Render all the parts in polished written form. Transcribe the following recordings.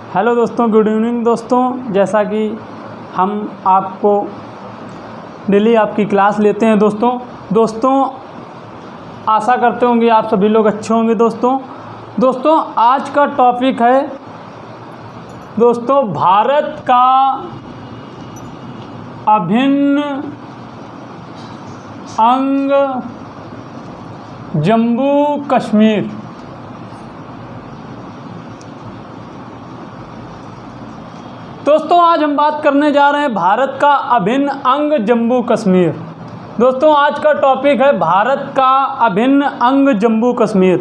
Hello दोस्तों, good evening दोस्तों। जैसा कि हम आपको डेली आपकी क्लास लेते हैं दोस्तों आशा करते होंगे आप सभी लोग अच्छे होंगे दोस्तों आज का टॉपिक है दोस्तों भारत का अभिन्न अंग जम्मू कश्मीर। दोस्तों आज हम बात करने जा रहे हैं भारत का अभिन्न अंग जम्मू कश्मीर। दोस्तों आज का टॉपिक है भारत का अभिन्न अंग जम्मू कश्मीर।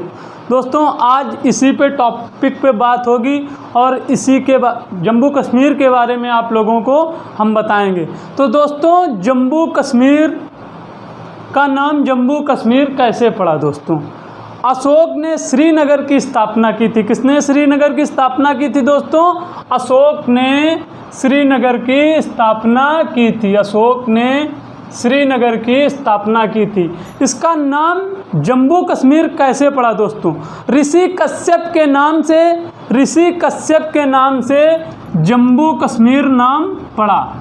दोस्तों आज इसी पे टॉपिक पे बात होगी और इसी के जम्मू कश्मीर के बारे में आप लोगों को हम बताएंगे। तो दोस्तों जम्मू कश्मीर का नाम जम्मू कश्मीर कैसे पड़ा दोस्तों? अशोक ने श्रीनगर की स्थापना की थी। किसने श्रीनगर की स्थापना की थी दोस्तों? अशोक ने श्रीनगर की स्थापना की थी। अशोक ने श्रीनगर की स्थापना की थी। इसका नाम जम्मू कश्मीर कैसे पड़ा दोस्तों? ऋषि कश्यप के नाम से जम्मू कश्मीर नाम पड़ा।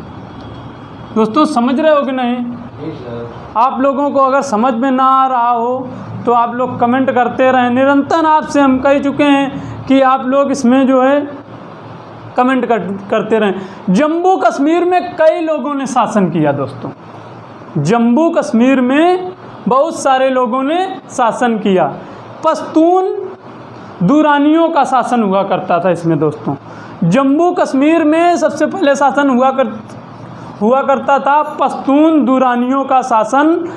दोस्तों समझ रहे हो कि नहीं? आप लोगों को अगर समझ में ना आ रहा हो तो आप लोग कमेंट करते रहें। निरंतर आपसे हम कह चुके हैं कि आप लोग इसमें जो है कमेंट करते रहें। जम्मू कश्मीर में कई लोगों ने शासन किया दोस्तों। जम्मू कश्मीर में बहुत सारे लोगों ने शासन किया। पश्तून दुरानियों का शासन हुआ करता था इसमें दोस्तों। जम्मू कश्मीर में सबसे पहले शासन हुआ करता था पश्तून दुरानियों का शासन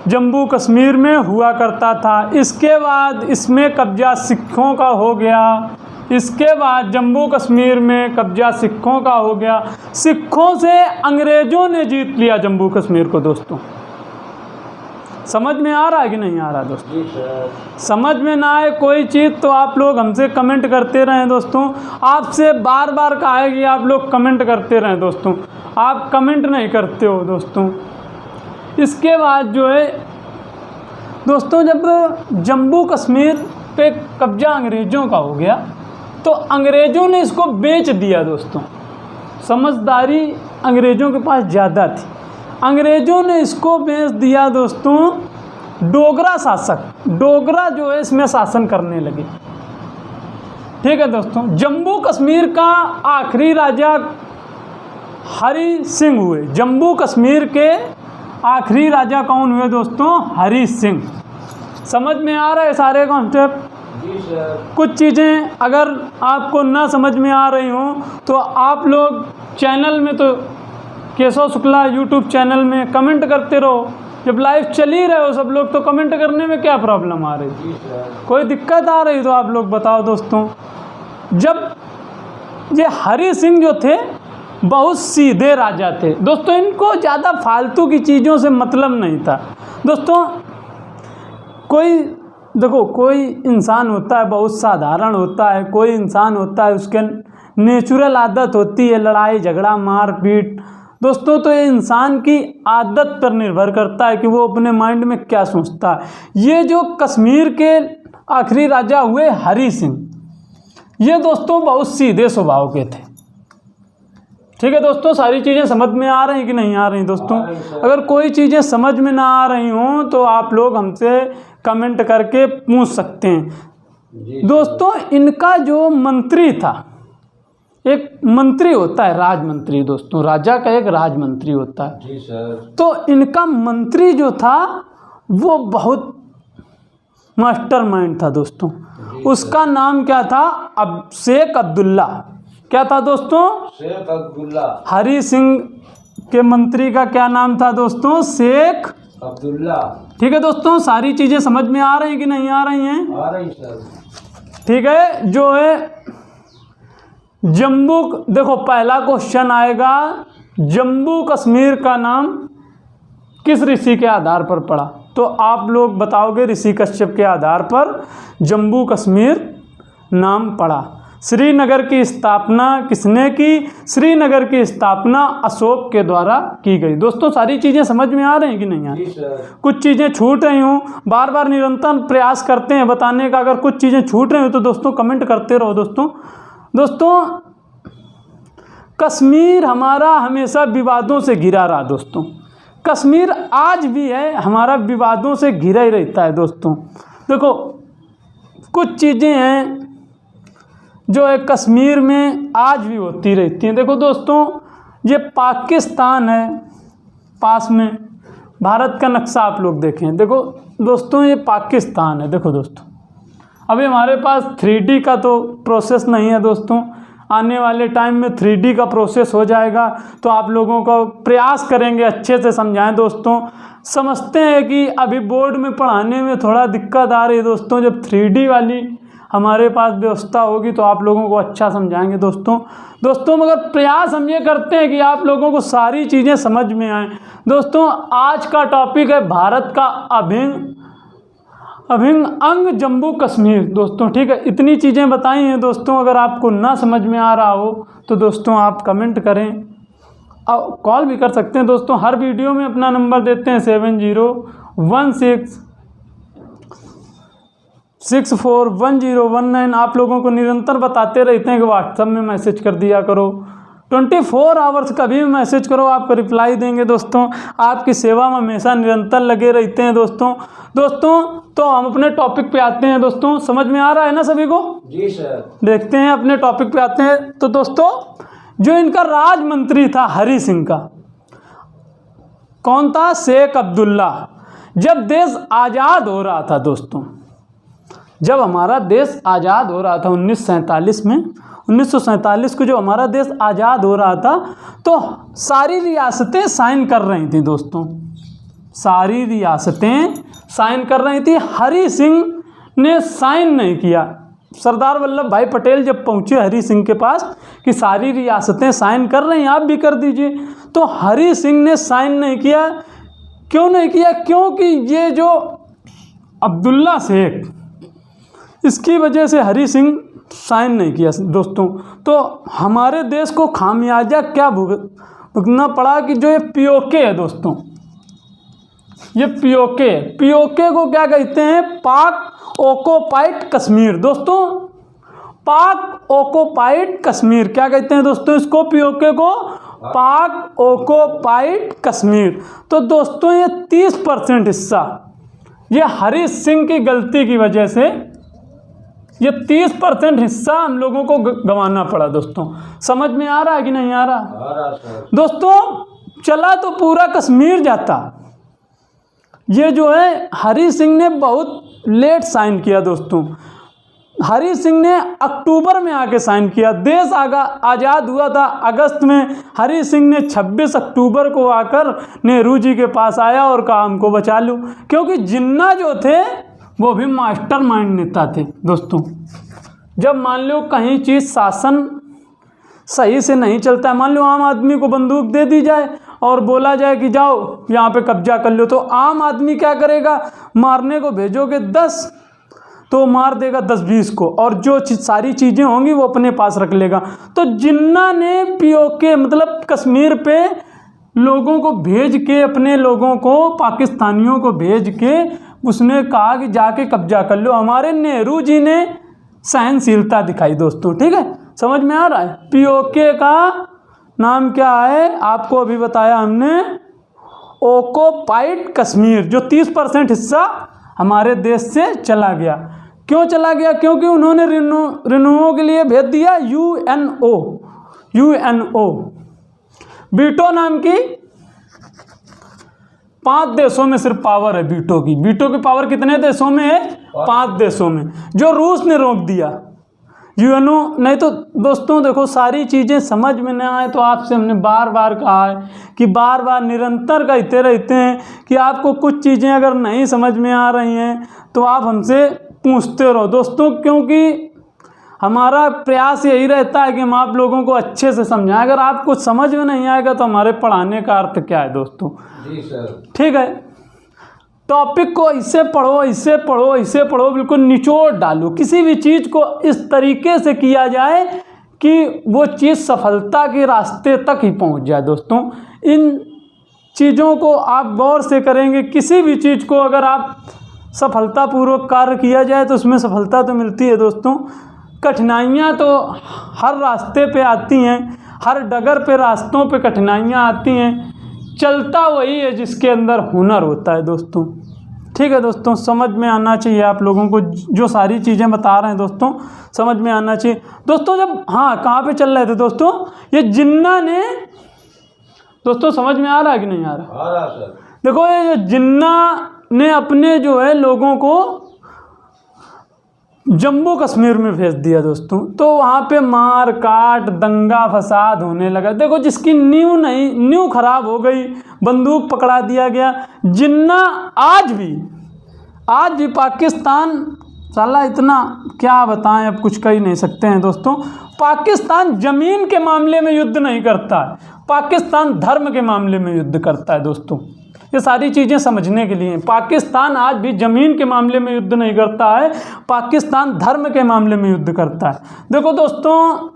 जम्मू कश्मीर में हुआ करता था। इसके बाद इसमें कब्जा सिखों का हो गया। इसके बाद जम्मू कश्मीर में कब्जा सिखों का हो गया। सिखों से अंग्रेज़ों ने जीत लिया जम्मू कश्मीर को दोस्तों। समझ में आ रहा है कि नहीं आ रहा दोस्तों? समझ में ना आए कोई चीज़ तो आप लोग हमसे कमेंट करते रहें दोस्तों। आपसे बार बार कहा है कि आप लोग कमेंट करते रहें दोस्तों। आप कमेंट नहीं करते हो दोस्तों। इसके बाद जो है दोस्तों जब जम्मू कश्मीर पे कब्जा अंग्रेज़ों का हो गया तो अंग्रेज़ों ने इसको बेच दिया दोस्तों। समझदारी अंग्रेज़ों के पास ज़्यादा थी। अंग्रेज़ों ने इसको बेच दिया दोस्तों। डोगरा जो है इसमें शासन करने लगे। ठीक है दोस्तों। जम्मू कश्मीर का आखिरी राजा हरि सिंह हुए। जम्मू कश्मीर के आखिरी राजा कौन हुए दोस्तों? हरि सिंह। समझ में आ रहा है सारे कॉन्सेप्ट? कुछ चीज़ें अगर आपको ना समझ में आ रही हों तो आप लोग चैनल में तो केशव शुक्ला यूट्यूब चैनल में कमेंट करते रहो। जब लाइव चल ही रहे हो सब लोग तो कमेंट करने में क्या प्रॉब्लम आ रही? कोई दिक्कत आ रही तो आप लोग बताओ दोस्तों। जब ये हरि सिंह जो थे बहुत सीधे राजा थे दोस्तों। इनको ज़्यादा फालतू की चीज़ों से मतलब नहीं था दोस्तों। कोई इंसान होता है बहुत साधारण होता है। कोई इंसान होता है उसके नेचुरल आदत होती है लड़ाई झगड़ा मारपीट दोस्तों। तो ये इंसान की आदत पर निर्भर करता है कि वो अपने माइंड में क्या सोचता है। ये जो कश्मीर के आखिरी राजा हुए हरि सिंह, ये दोस्तों बहुत सीधे स्वभाव के थे। ठीक है दोस्तों। सारी चीज़ें समझ में आ रही कि नहीं आ रही दोस्तों? अगर कोई चीज़ें समझ में ना आ रही हों तो आप लोग हमसे कमेंट करके पूछ सकते हैं दोस्तों। इनका जो मंत्री था, एक मंत्री होता है राजमंत्री दोस्तों। राजा का एक राजमंत्री होता है जी सर। तो इनका मंत्री जो था वो बहुत मास्टरमाइंड था दोस्तों। उसका नाम क्या था? शेख अब्दुल्ला। क्या था दोस्तों? शेख अब्दुल्ला। हरि सिंह के मंत्री का क्या नाम था दोस्तों? शेख अब्दुल्ला। ठीक है दोस्तों। सारी चीज़ें समझ में आ रही कि नहीं आ रही हैं? आ रही सर। ठीक है। जो है जम्मू, देखो पहला क्वेश्चन आएगा जम्मू कश्मीर का नाम किस ऋषि के आधार पर पड़ा? तो आप लोग बताओगे ऋषि कश्यप के आधार पर जम्मू कश्मीर नाम पड़ा। श्रीनगर की स्थापना किसने की? श्रीनगर की स्थापना अशोक के द्वारा की गई। दोस्तों सारी चीज़ें समझ में आ रही हैं कि नहीं आ रही? कुछ चीज़ें छूट रही हूँ, बार बार निरंतर प्रयास करते हैं बताने का। अगर कुछ चीज़ें छूट रही हो तो दोस्तों कमेंट करते रहो दोस्तों। दोस्तों कश्मीर हमारा हमेशा विवादों से घिरा रहा दोस्तों, कश्मीर आज भी है हमारा विवादों से घिरा ही रहता है दोस्तों। देखो कुछ चीज़ें हैं जो है कश्मीर में आज भी होती रहती हैं। देखो दोस्तों ये पाकिस्तान है पास में, भारत का नक्शा आप लोग देखें, देखो दोस्तों ये पाकिस्तान है। देखो दोस्तों अभी हमारे पास 3D का तो प्रोसेस नहीं है दोस्तों, आने वाले टाइम में 3D का प्रोसेस हो जाएगा तो आप लोगों को प्रयास करेंगे अच्छे से समझाएं दोस्तों। समझते हैं कि अभी बोर्ड में पढ़ाने में थोड़ा दिक्कत आ रही है दोस्तों, जब 3D वाली हमारे पास व्यवस्था होगी तो आप लोगों को अच्छा समझाएंगे दोस्तों मगर प्रयास हम ये करते हैं कि आप लोगों को सारी चीज़ें समझ में आएँ। दोस्तों आज का टॉपिक है भारत का अभिन्न अंग जम्मू कश्मीर दोस्तों, ठीक है। इतनी चीज़ें बताई हैं दोस्तों, अगर आपको ना समझ में आ रहा हो तो दोस्तों आप कमेंट करें और कॉल भी कर सकते हैं दोस्तों। हर वीडियो में अपना नंबर देते हैं 7016641019। आप लोगों को निरंतर बताते रहते हैं कि व्हाट्सएप में मैसेज कर दिया करो, 24 आवर्स कभी भी मैसेज करो, आपको रिप्लाई देंगे दोस्तों। आपकी सेवा में हमेशा निरंतर लगे रहते हैं दोस्तों। तो हम अपने टॉपिक पे आते हैं दोस्तों, समझ में आ रहा है ना सभी को? जी सर। देखते हैं अपने टॉपिक पे आते हैं। तो दोस्तों जो इनका राज मंत्री था हरी सिंह का, कौन था? शेख अब्दुल्ला। जब देश आज़ाद हो रहा था दोस्तों, जब हमारा देश आज़ाद हो रहा था 1947 में, 1947 को जो हमारा देश आज़ाद हो रहा था तो सारी रियासतें साइन कर रही थी दोस्तों, सारी रियासतें साइन कर रही थी। हरी सिंह ने साइन नहीं किया। सरदार वल्लभ भाई पटेल जब पहुँचे हरी सिंह के पास कि सारी रियासतें साइन कर रही हैं, आप भी कर दीजिए, तो हरी सिंह ने साइन नहीं किया। क्यों नहीं किया? क्योंकि ये जो अब्दुल्ला शेख, इसकी वजह से हरी सिंह साइन नहीं किया दोस्तों। तो हमारे देश को खामियाजा क्या भुगतना पड़ा कि जो ये पीओके है दोस्तों, ये पीओके को क्या कहते हैं? पाक ऑक्युपाइड कश्मीर दोस्तों, पाक ऑक्युपाइड कश्मीर क्या कहते हैं दोस्तों इसको? पीओके को पाक ऑक्युपाइड कश्मीर। तो दोस्तों ये 30% हिस्सा ये हरी सिंह की गलती की वजह से ये 30% हिस्सा हम लोगों को गंवाना पड़ा दोस्तों। समझ में आ रहा है कि नहीं आ रहा? दोस्तों चला तो पूरा कश्मीर जाता, ये जो है हरी सिंह ने बहुत लेट साइन किया दोस्तों। हरी सिंह ने अक्टूबर में आके साइन किया। देश आज़ाद हुआ था अगस्त में, हरी सिंह ने 26 अक्टूबर को आकर नेहरू जी के पास आया और कहा हमको बचा लो, क्योंकि जिन्ना जो थे वो भी मास्टरमाइंड नेता थे दोस्तों। जब मान लो कहीं चीज़ शासन सही से नहीं चलता है, मान लो आम आदमी को बंदूक दे दी जाए और बोला जाए कि जाओ यहाँ पे कब्जा कर लो, तो आम आदमी क्या करेगा? मारने को भेजोगे 10 तो मार देगा 10-20 को, और जो सारी चीज़ें होंगी वो अपने पास रख लेगा। तो जिन्ना ने पीओके मतलब कश्मीर पे लोगों को भेज के, अपने लोगों को, पाकिस्तानियों को भेज के उसने कहा कि जाके कब्जा कर लो। हमारे नेहरू जी ने सहनशीलता दिखाई दोस्तों, ठीक है। समझ में आ रहा है? पीओके का नाम क्या है आपको अभी बताया हमने, ऑक्युपाइड कश्मीर, जो 30% हिस्सा हमारे देश से चला गया। क्यों चला गया? क्योंकि उन्होंने रिन्यूओ के लिए भेज दिया यूएनओ वीटो नाम की 5 देशों में सिर्फ पावर है वीटो की। वीटो की पावर कितने देशों में है? 5 देशों में, जो रूस ने रोक दिया यूएनओ। नहीं तो दोस्तों देखो सारी चीज़ें समझ में न आए तो आपसे हमने बार बार कहा है कि बार बार निरंतर कहते रहते हैं कि आपको कुछ चीज़ें अगर नहीं समझ में आ रही हैं तो आप हमसे पूछते रहो दोस्तों, क्योंकि हमारा प्रयास यही रहता है कि हम आप लोगों को अच्छे से समझाएं। अगर आपको समझ में नहीं आएगा तो हमारे पढ़ाने का अर्थ क्या है दोस्तों? जी सर। ठीक है, टॉपिक को इससे पढ़ो, इससे पढ़ो, इससे पढ़ो, बिल्कुल निचोड़ डालो। किसी भी चीज़ को इस तरीके से किया जाए कि वो चीज़ सफलता के रास्ते तक ही पहुंच जाए दोस्तों। इन चीज़ों को आप गौर से करेंगे। किसी भी चीज़ को अगर आप सफलतापूर्वक कार्य किया जाए तो उसमें सफलता तो मिलती है दोस्तों। कठिनाइयाँ तो हर रास्ते पे आती हैं, हर डगर पे रास्तों पे कठिनाइयाँ आती हैं, चलता वही है जिसके अंदर हुनर होता है दोस्तों। ठीक है दोस्तों, समझ में आना चाहिए आप लोगों को, जो सारी चीज़ें बता रहे हैं दोस्तों समझ में आना चाहिए दोस्तों। जब कहाँ पे चल रहे थे दोस्तों, ये जिन्ना ने दोस्तों, समझ में आ रहा है कि नहीं आ रहा? सर देखो, ये जिन्ना ने अपने जो है लोगों को जम्मू कश्मीर में भेज दिया दोस्तों, तो वहाँ पे मार काट दंगा फसाद होने लगा। देखो, जिसकी नींव खराब हो गई, बंदूक पकड़ा दिया गया। जिन्ना आज भी पाकिस्तान साला इतना क्या बताएं, अब कुछ कह ही नहीं सकते हैं दोस्तों। पाकिस्तान ज़मीन के मामले में युद्ध नहीं करता है, पाकिस्तान धर्म के मामले में युद्ध करता है दोस्तों। ये सारी चीज़ें समझने के लिए, पाकिस्तान आज भी ज़मीन के मामले में युद्ध नहीं करता है, पाकिस्तान धर्म के मामले में युद्ध करता है। देखो दोस्तों,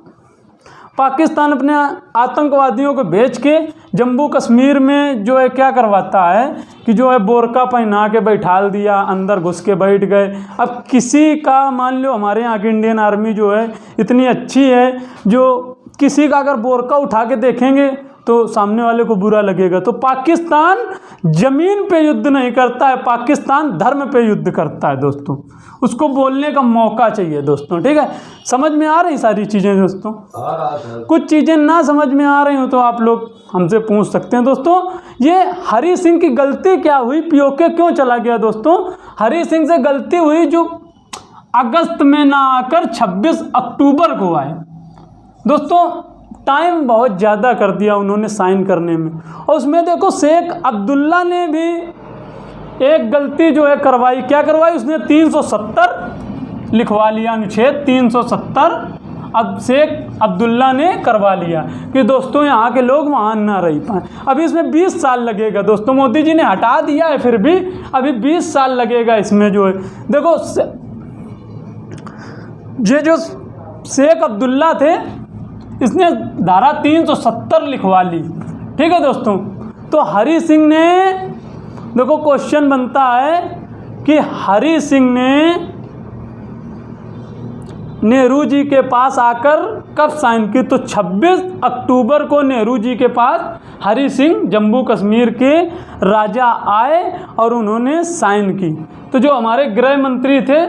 पाकिस्तान अपने आतंकवादियों को भेज के जम्मू कश्मीर में जो है क्या करवाता है कि जो है बोरका पहना के बैठाल दिया, अंदर घुस के बैठ गए। अब किसी का मान लो, हमारे यहाँ की इंडियन आर्मी जो है इतनी अच्छी है, जो किसी का अगर बोरका उठा के देखेंगे तो सामने वाले को बुरा लगेगा। तो पाकिस्तान ज़मीन पे युद्ध नहीं करता है, पाकिस्तान धर्म पे युद्ध करता है दोस्तों। उसको बोलने का मौका चाहिए दोस्तों। ठीक है, समझ में आ रही सारी चीज़ें दोस्तों? कुछ चीज़ें ना समझ में आ रही हो तो आप लोग हमसे पूछ सकते हैं दोस्तों। ये हरी सिंह की गलती क्या हुई, पीओके क्यों चला गया दोस्तों? हरी सिंह से गलती हुई जो अगस्त में ना आकर 26 अक्टूबर को आए दोस्तों। टाइम बहुत ज़्यादा कर दिया उन्होंने साइन करने में। और उसमें देखो, शेख अब्दुल्ला ने भी एक गलती जो है करवाई। क्या करवाई उसने? 370 लिखवा लिया, अनुच्छेद 370 अब शेख अब्दुल्ला ने करवा लिया कि दोस्तों यहाँ के लोग वहाँ ना रह पाएँ। अभी इसमें 20 साल लगेगा दोस्तों। मोदी जी ने हटा दिया है, फिर भी अभी 20 साल लगेगा इसमें जो है। देखो, ये जो शेख अब्दुल्ला थे, इसने धारा 370 लिखवा ली। ठीक है दोस्तों। तो हरी सिंह ने, देखो क्वेश्चन बनता है कि हरी सिंह ने नेहरू जी के पास आकर कब साइन की? तो 26 अक्टूबर को नेहरू जी के पास हरी सिंह जम्मू कश्मीर के राजा आए और उन्होंने साइन की। तो जो हमारे गृह मंत्री थे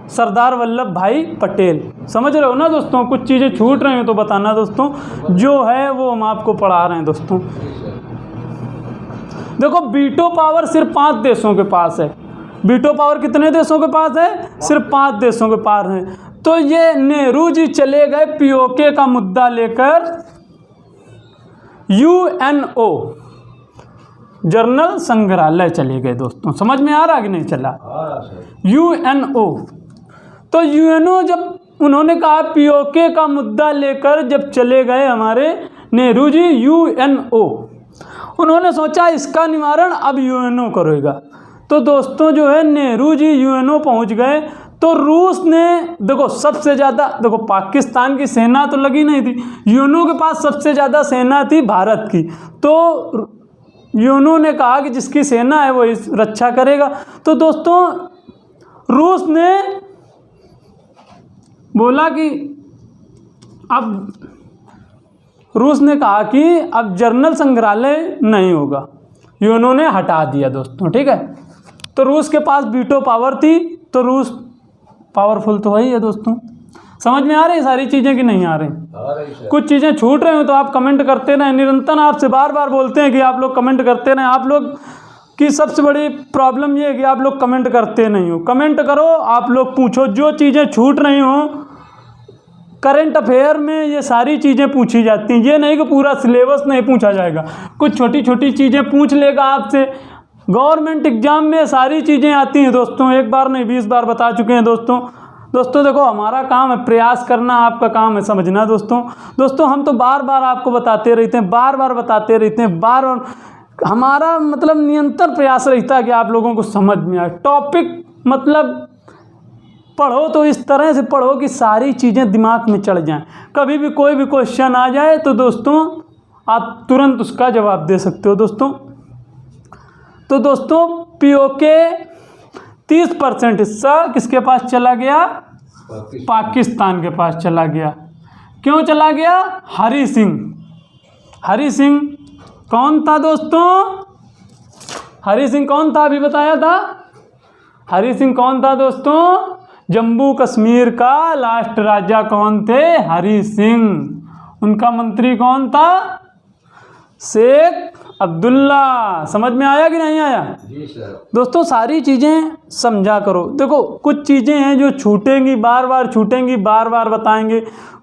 सरदार वल्लभ भाई पटेल, समझ रहे हो ना दोस्तों? कुछ चीज़ें छूट रही हो तो बताना दोस्तों, जो है वो हम आपको पढ़ा रहे हैं दोस्तों। देखो, वीटो पावर सिर्फ 5 देशों के पास है। वीटो पावर कितने देशों के पास है? सिर्फ 5 देशों के पास है। तो ये नेहरू जी चले गए पीओके का मुद्दा लेकर यूएनओ जनरल संग्रहालय चले गए दोस्तों। समझ में आ रहा कि नहीं चला? यूएनओ। तो यूएनओ जब उन्होंने कहा पीओके का मुद्दा लेकर जब चले गए हमारे नेहरू जी यूएनओ, उन्होंने सोचा इसका निवारण अब यूएनओ करेगा। तो दोस्तों जो है नेहरू जी यूएनओ पहुंच गए। तो रूस ने, देखो सबसे ज़्यादा, देखो पाकिस्तान की सेना तो लगी नहीं थी, यूएनओ के पास सबसे ज़्यादा सेना थी भारत की। तो यूएनओ ने कहा कि जिसकी सेना है वो इस रक्षा करेगा। तो दोस्तों रूस ने बोला कि अब, रूस ने कहा कि अब जनरल संग्रहालय नहीं होगा, यूएनओ ने हटा दिया दोस्तों। ठीक है, तो रूस के पास वीटो पावर थी, तो रूस पावरफुल तो वही है दोस्तों। समझ में आ रही सारी चीज़ें कि नहीं आ रही? कुछ चीज़ें छूट रही हो तो आप कमेंट करते रहें। निरंतर आपसे बार बार बोलते हैं कि आप लोग कमेंट करते रहें। आप लोग की सबसे बड़ी प्रॉब्लम ये है कि आप लोग कमेंट करते नहीं हो। कमेंट करो, आप लोग पूछो, जो चीज़ें छूट रही हों। करंट अफेयर में ये सारी चीज़ें पूछी जाती हैं, ये नहीं कि पूरा सिलेबस नहीं पूछा जाएगा, कुछ छोटी छोटी चीज़ें पूछ लेगा आपसे। गवर्नमेंट एग्जाम में सारी चीज़ें आती हैं दोस्तों, एक बार नहीं 20 बार बता चुके हैं दोस्तों। दोस्तों देखो, हमारा काम है प्रयास करना, आपका काम है समझना दोस्तों। दोस्तों हम तो बार बार आपको बताते रहते हैं, बार बार बताते रहते हैं, बार बार हमारा मतलब निरंतर प्रयास रहता है कि आप लोगों को समझ में आए। टॉपिक मतलब पढ़ो तो इस तरह से पढ़ो कि सारी चीज़ें दिमाग में चढ़ जाएं। कभी भी कोई भी क्वेश्चन आ जाए तो दोस्तों आप तुरंत उसका जवाब दे सकते हो दोस्तों। तो दोस्तों पीओके 30% हिस्सा किसके पास चला गया? पाकिस्तान के पास चला गया। क्यों चला गया? हरि सिंह। हरि सिंह कौन था दोस्तों? हरि सिंह कौन था? अभी बताया था। हरि सिंह कौन था दोस्तों? जम्मू कश्मीर का लास्ट राजा कौन थे? हरि सिंह। उनका मंत्री कौन था? शेख अब्दुल्ला। समझ में आया कि नहीं आया? जी सर। दोस्तों सारी चीज़ें समझा करो। देखो कुछ चीज़ें हैं जो छूटेंगी, बार बार छूटेंगी, बार बार बताएंगे।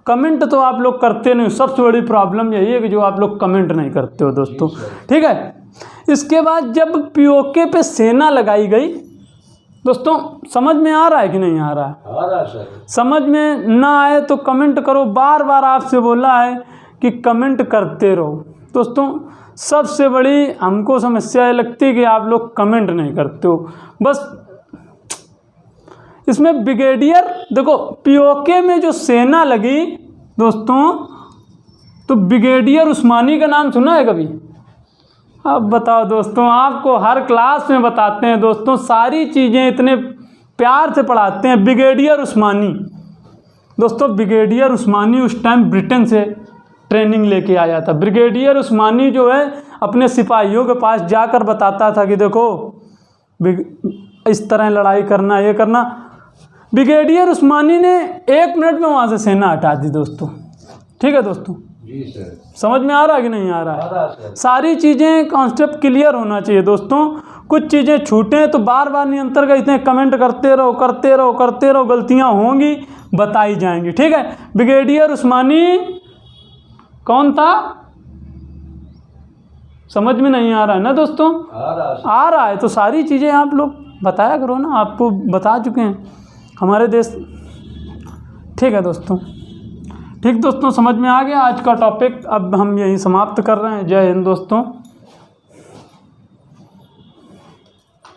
कमेंट तो आप लोग करते नहीं, सबसे बड़ी प्रॉब्लम यही है कि जो आप लोग कमेंट नहीं करते हो दोस्तों। ठीक है। इसके बाद जब पीओके पे सेना लगाई गई, दोस्तों समझ में आ रहा है कि नहीं आ रहा है? आ रहा है सर। समझ में ना आए तो कमेंट करो। बार बार आपसे बोला है कि कमेंट करते रहो। दोस्तों सबसे बड़ी हमको समस्या ये लगती है कि आप लोग कमेंट नहीं करते हो। बस इसमें ब्रिगेडियर, देखो पीओके में जो सेना लगी दोस्तों, तो ब्रिगेडियर उस्मानी का नाम सुना है कभी? अब बताओ दोस्तों, आपको हर क्लास में बताते हैं दोस्तों, सारी चीज़ें इतने प्यार से पढ़ाते हैं। ब्रिगेडियर उस्मानी दोस्तों, ब्रिगेडियर उस्मानी उस टाइम ब्रिटेन से ट्रेनिंग लेके आया था। ब्रिगेडियर उस्मानी जो है अपने सिपाहियों के पास जाकर बताता था कि देखो इस तरह लड़ाई करना, ये करना। ब्रिगेडियर उस्मानी ने 1 मिनट में वहाँ से सेना हटा दी दोस्तों। ठीक है दोस्तों? जी सर। समझ में आ रहा है कि नहीं आ रहा है? आ रहा है सर। सारी चीज़ें कॉन्सेप्ट क्लियर होना चाहिए दोस्तों। कुछ चीज़ें छूटें तो बार बार निरंतर का इतने कमेंट करते रहो, करते रहो, करते रहो। गलतियाँ होंगी, बताई जाएंगी। ठीक है। ब्रिगेडियर उस्मानी कौन था? समझ में नहीं आ रहा है ना दोस्तों? आ रहा है तो सारी चीज़ें आप लोग बताया करो ना, आपको बता चुके हैं हमारे देश। ठीक है दोस्तों। ठीक दोस्तों, समझ में आ गया आज का टॉपिक। अब हम यहीं समाप्त कर रहे हैं। जय हिंद दोस्तों।